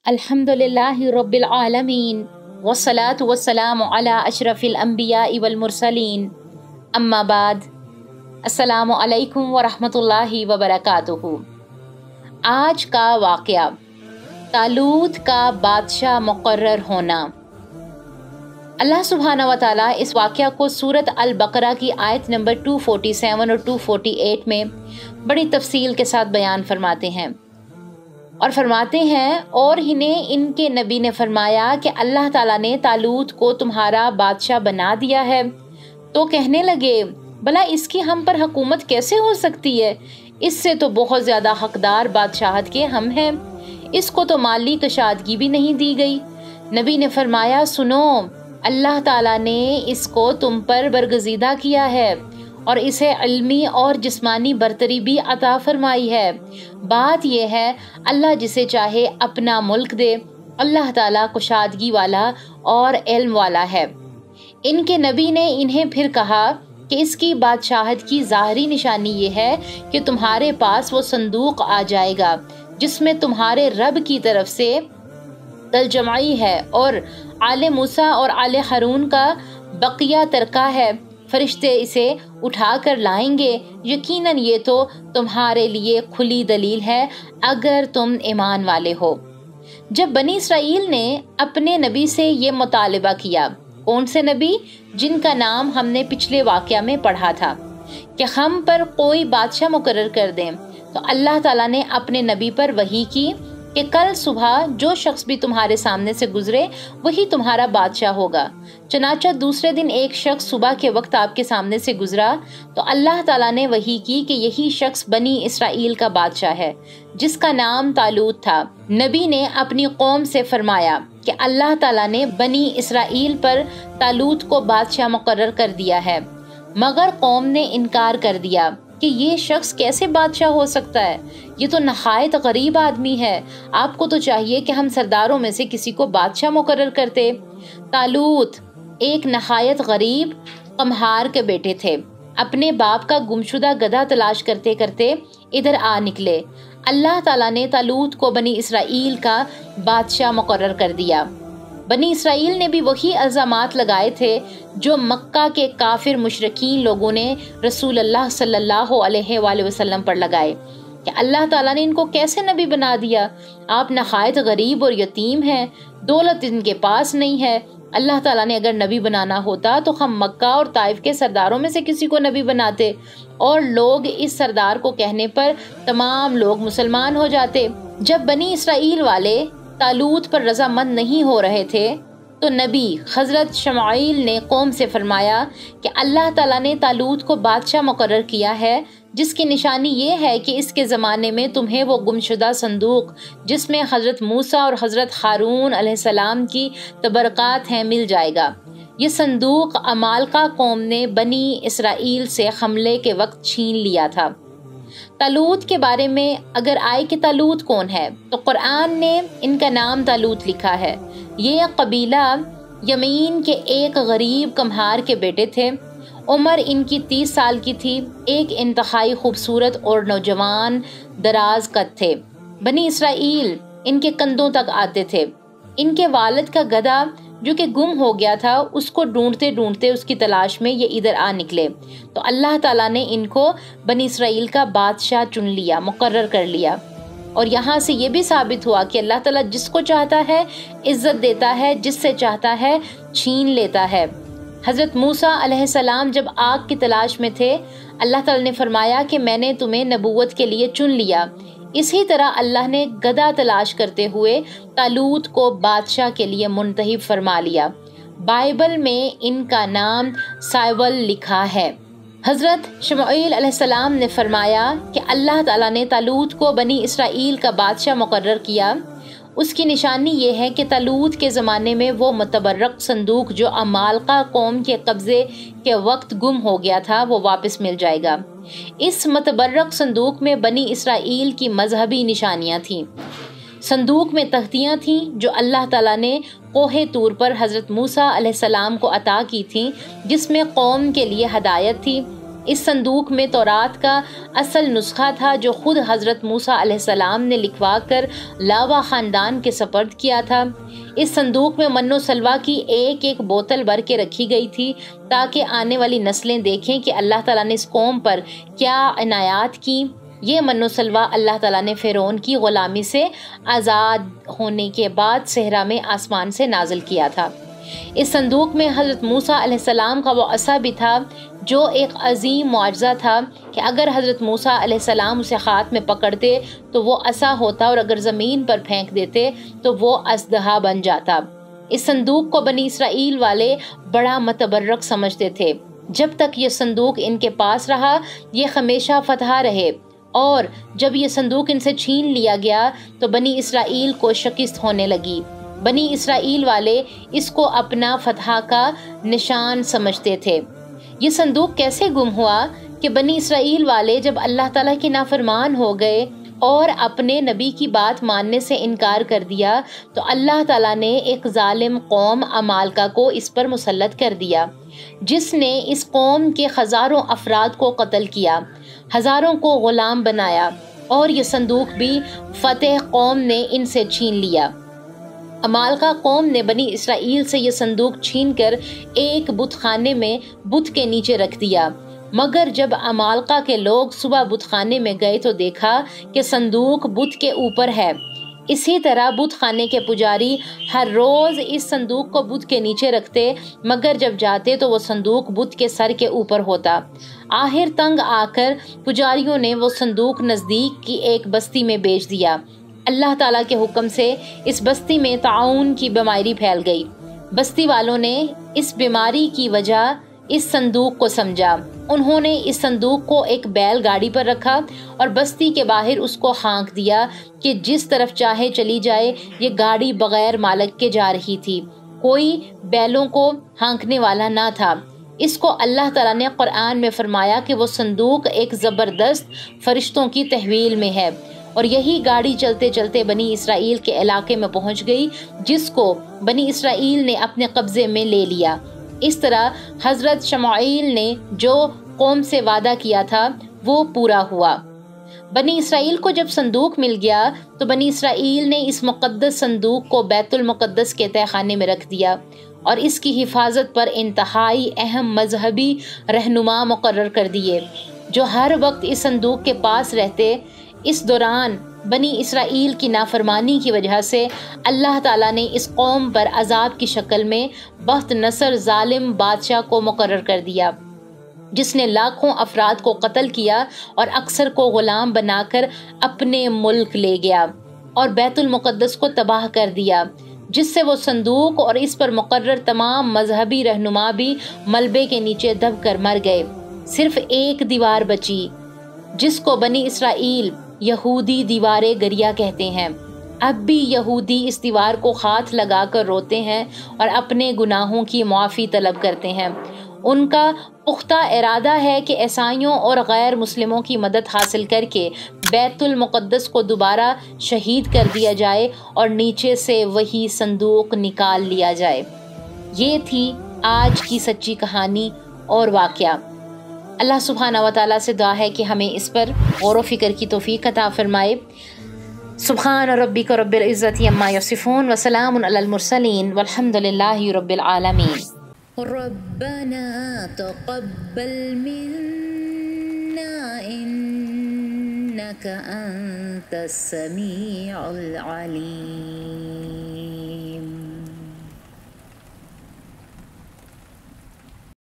الحمدللہ رب العالمین والصلاة والسلام علی اشرف الانبیاء والمرسلین اما بعد السلام علیکم ورحمۃ اللہ وبرکاتہ۔ آج کا واقعہ، طالوت کا بادشاہ مقرر ہونا۔ اللہ سبحانہ و تعالیٰ اس واقعہ کو سورۃ البقرہ کی آیت نمبر 247 اور 248 میں بڑی تفصیل کے ساتھ بیان فرماتے ہیں اور فرماتے ہیں اور انہیں ان کے نبی نے فرمایا کہ اللہ تعالیٰ نے طالوت کو تمہارا بادشاہ بنا دیا ہے۔ تو کہنے لگے بھلا اس کی ہم پر حکومت کیسے ہو سکتی ہے؟ اس سے تو بہت زیادہ حقدار بادشاہت کے ہم ہیں، اس کو تو مالی کشادگی بھی نہیں دی گئی۔ نبی نے فرمایا سنو، اللہ تعالیٰ نے اس کو تم پر برگزیدہ کیا ہے اور اسے علمی اور جسمانی برتری بھی عطا فرمائی ہے۔ بات یہ ہے اللہ جسے چاہے اپنا ملک دے، اللہ تعالیٰ کشادگی والا اور علم والا ہے۔ ان کے نبی نے انہیں پھر کہا کہ اس کی بادشاہت کی ظاہری نشانی یہ ہے کہ تمہارے پاس وہ صندوق آ جائے گا جس میں تمہارے رب کی طرف سے ترجمائی ہے اور آل موسیٰ اور آل ہارون کا بقیہ ترکہ ہے۔ فرشتے اسے اٹھا کر لائیں گے، یقیناً یہ تو تمہارے لیے کھلی دلیل ہے اگر تم ایمان والے ہو۔ جب بنی اسرائیل نے اپنے نبی سے یہ مطالبہ کیا، کون سے نبی؟ جن کا نام ہم نے پچھلے واقعہ میں پڑھا تھا کہ ہم پر کوئی بادشاہ مقرر کر دیں، تو اللہ تعالیٰ نے اپنے نبی پر وحی کی کہ کل صبح جو شخص بھی تمہارے سامنے سے گزرے وہی تمہارا بادشاہ ہوگا۔ چنانچہ دوسرے دن ایک شخص صبح کے وقت آپ کے سامنے سے گزرا تو اللہ تعالیٰ نے وحی کی کہ یہی شخص بنی اسرائیل کا بادشاہ ہے جس کا نام طالوت تھا۔ نبی نے اپنی قوم سے فرمایا کہ اللہ تعالیٰ نے بنی اسرائیل پر طالوت کو بادشاہ مقرر کر دیا ہے، مگر قوم نے انکار کر دیا کہ یہ شخص کیسے بادشاہ ہو سکتا ہے، یہ تو نہایت غریب آدمی ہے، آپ کو تو چاہیے کہ ہم سرداروں میں سے کسی کو بادشاہ مقرر کرتے۔ طالوت ایک نہایت غریب قمہار کے بیٹے تھے، اپنے باپ کا گمشدہ گدھا تلاش کرتے کرتے ادھر آ نکلے۔ اللہ تعالیٰ نے طالوت کو بنی اسرائیل کا بادشاہ مقرر کر دیا۔ بنی اسرائیل نے بھی وہی الزامات لگائے تھے جو مکہ کے کافر مشرکین لوگوں نے رسول اللہ صلی اللہ علیہ وآلہ وسلم پر لگائے کہ اللہ تعالیٰ نے ان کو کیسے نبی بنا دیا، آپ نہایت غریب اور یتیم ہیں، دولت ان کے پاس نہیں ہے۔ اللہ تعالیٰ نے اگر نبی بنانا ہوتا تو ہم مکہ اور طائف کے سرداروں میں سے کسی کو نبی بناتے اور لوگ اس سردار کو کہنے پر تمام لوگ مسلمان ہو جاتے۔ جب بنی اسرائیل والے طالوت پر رضامند نہیں ہو رہے تھے تو نبی حضرت شمعیل نے قوم سے فرمایا کہ اللہ تعالیٰ نے طالوت کو بادشاہ مقرر کیا ہے جس کی نشانی یہ ہے کہ اس کے زمانے میں تمہیں وہ گمشدہ صندوق جس میں حضرت موسیٰ اور حضرت ہارون علیہ السلام کی تبرکات ہیں مل جائے گا۔ یہ صندوق عمالقہ قوم نے بنی اسرائیل سے حملے کے وقت چھین لیا تھا۔ طالوت کے بارے میں اگر آئے کہ طالوت کون ہے تو قرآن نے ان کا نام طالوت لکھا ہے۔ یہ قبیلہ یمین کے ایک غریب قمہار کے بیٹے تھے۔ عمر ان کی 30 سال کی تھی، ایک انتہائی خوبصورت اور نوجوان دراز قد تھے۔ بنی اسرائیل ان کے کندھوں تک آتے تھے۔ ان کے والد کا گدھا جو کہ گم ہو گیا تھا اس کو ڈھونڈتے ڈھونڈتے اس کی تلاش میں یہ ادھر آ نکلے تو اللہ تعالیٰ نے ان کو بنی اسرائیل کا بادشاہ چن لیا، مقرر کر لیا۔ اور یہاں سے یہ بھی ثابت ہوا کہ اللہ تعالیٰ جس کو چاہتا ہے عزت دیتا ہے، جس سے چاہتا ہے چھین لیتا ہے۔ حضرت موسیٰ علیہ السلام جب آگ کی تلاش میں تھے، اللہ تعالیٰ نے فرمایا کہ میں نے تمہیں نبوت کے لیے چن لیا۔ اسی طرح اللہ نے گدھا تلاش کرتے ہوئے طالوت کو بادشاہ کے لیے منتخب فرما لیا۔ بائبل میں ان کا نام سائول لکھا ہے۔ حضرت شمعیل علیہ السلام نے فرمایا کہ اللہ تعالیٰ نے طالوت کو بنی اسرائیل کا بادشاہ مقرر کیا۔ اس کی نشانی یہ ہے کہ طالوت کے زمانے میں وہ متبرک صندوق جو عمالقہ قوم کے قبضے کے وقت گم ہو گیا تھا وہ واپس مل جائے گا۔ اس متبرک صندوق میں بنی اسرائیل کی مذہبی نشانیاں تھیں۔ صندوق میں تختیاں تھیں جو اللہ تعالیٰ نے کوہ طور پر حضرت موسیٰ علیہ السلام کو عطا کی تھیں، جس میں قوم کے لیے ہدایت تھی۔ اس صندوق میں تورات کا اصل نسخہ تھا جو خود حضرت موسیٰ علیہ السلام نے لکھوا کر لاوا خاندان کے سپرد کیا تھا۔ اس صندوق میں من و سلوہ کی ایک ایک بوتل بھر کے رکھی گئی تھی تاکہ آنے والی نسلیں دیکھیں کہ اللہ تعالیٰ نے اس قوم پر کیا عنایات کی۔ یہ من و سلوہ اللہ تعالیٰ نے فرعون کی غلامی سے آزاد ہونے کے بعد صحرا میں آسمان سے نازل کیا تھا۔ اس صندوق میں حضرت موسیٰ علیہ السلام کا وہ عصا بھی تھا جو ایک عظیم معجزہ تھا کہ اگر حضرت موسیٰ علیہ السلام اسے ہاتھ میں پکڑتے تو وہ عصا ہوتا اور اگر زمین پر پھینک دیتے تو وہ اژدہا بن جاتا۔ اس صندوق کو بنی اسرائیل والے بڑا متبرک سمجھتے تھے۔ جب تک یہ صندوق ان کے پاس رہا یہ ہمیشہ فتح رہے، اور جب یہ صندوق ان سے چھین لیا گیا تو بنی اسرائیل کو شکست ہونے لگی۔ بنی اسرائیل والے اس کو اپنا فتح کا نشان سمجھتے تھے۔ یہ صندوق کیسے گم ہوا کہ بنی اسرائیل والے جب اللہ تعالیٰ کے نافرمان ہو گئے اور اپنے نبی کی بات ماننے سے انکار کر دیا تو اللہ تعالیٰ نے ایک ظالم قوم عمالقہ کو اس پر مسلط کر دیا، جس نے اس قوم کے ہزاروں افراد کو قتل کیا، ہزاروں کو غلام بنایا، اور یہ صندوق بھی فتح قوم نے ان سے چھین لیا۔ عمالقہ قوم نے بنی اسرائیل سے یہ صندوق چھین کر ایک بت خانے میں بت کے نیچے رکھ دیا، مگر جب عمالقہ کے لوگ صبح بت خانے میں گئے تو دیکھا کہ صندوق بت کے اوپر ہے۔ اسی طرح بت خانے کے پجاری ہر روز اس صندوق کو بت کے نیچے رکھتے، مگر جب جاتے تو وہ صندوق بت کے سر کے اوپر ہوتا۔ آخر تنگ آ کر پجاریوں نے وہ صندوق نزدیک کی ایک بستی میں بیچ دیا۔ اللہ تعالیٰ کے حکم سے اس بستی میں طاعون کی بیماری پھیل گئی۔ بستی والوں نے اس بیماری کی وجہ اس صندوق کو سمجھا۔ انہوں نے اس صندوق کو ایک بیل گاڑی پر رکھا اور بستی کے باہر اس کو ہانک دیا کہ جس طرف چاہے چلی جائے۔ یہ گاڑی بغیر مالک کے جا رہی تھی، کوئی بیلوں کو ہانکنے والا نہ تھا۔ اس کو اللہ تعالیٰ نے قرآن میں فرمایا کہ وہ صندوق ایک زبردست فرشتوں کی تحویل میں ہے، اور یہی گاڑی چلتے چلتے بنی اسرائیل کے علاقے میں پہنچ گئی، جس کو بنی اسرائیل نے اپنے قبضے میں لے لیا۔ اس طرح حضرت شمعیل نے جو قوم سے وعدہ کیا تھا وہ پورا ہوا۔ بنی اسرائیل کو جب صندوق مل گیا تو بنی اسرائیل نے اس مقدس صندوق کو بیت المقدس کے تہہ خانے میں رکھ دیا اور اس کی حفاظت پر انتہائی اہم مذہبی رہنما مقرر کر دیے جو ہر وقت اس صندوق کے پاس رہتے۔ اس دوران بنی اسرائیل کی نافرمانی کی وجہ سے اللہ تعالیٰ نے اس قوم پر عذاب کی شکل میں بخت نصر ظالم بادشاہ کو مقرر کر دیا، جس نے لاکھوں افراد کو قتل کیا اور اکثر کو غلام بنا کر اپنے ملک لے گیا اور بیت المقدس کو تباہ کر دیا، جس سے وہ صندوق اور اس پر مقرر تمام مذہبی رہنما بھی ملبے کے نیچے دب کر مر گئے۔ صرف ایک دیوار بچی جس کو بنی اسرائیل یہودی دیوار گریا کہتے ہیں۔ اب بھی یہودی اس دیوار کو ہاتھ لگا کر روتے ہیں اور اپنے گناہوں کی معافی طلب کرتے ہیں۔ ان کا پختہ ارادہ ہے کہ عیسائیوں اور غیر مسلموں کی مدد حاصل کر کے بیت المقدس کو دوبارہ شہید کر دیا جائے اور نیچے سے وہی صندوق نکال لیا جائے۔ یہ تھی آج کی سچی کہانی اور واقعہ۔ اللہ سبحانہ و تعالیٰ سے دعا ہے کہ ہمیں اس پر غور و فکر کی توفیق عطا فرمائے۔ سبحان ربک رب العزت عما یصفون وسلام علی المرسلین والحمد للہ رب العالمین۔ ربنا تقبل منا انک انت السمیع العلیم۔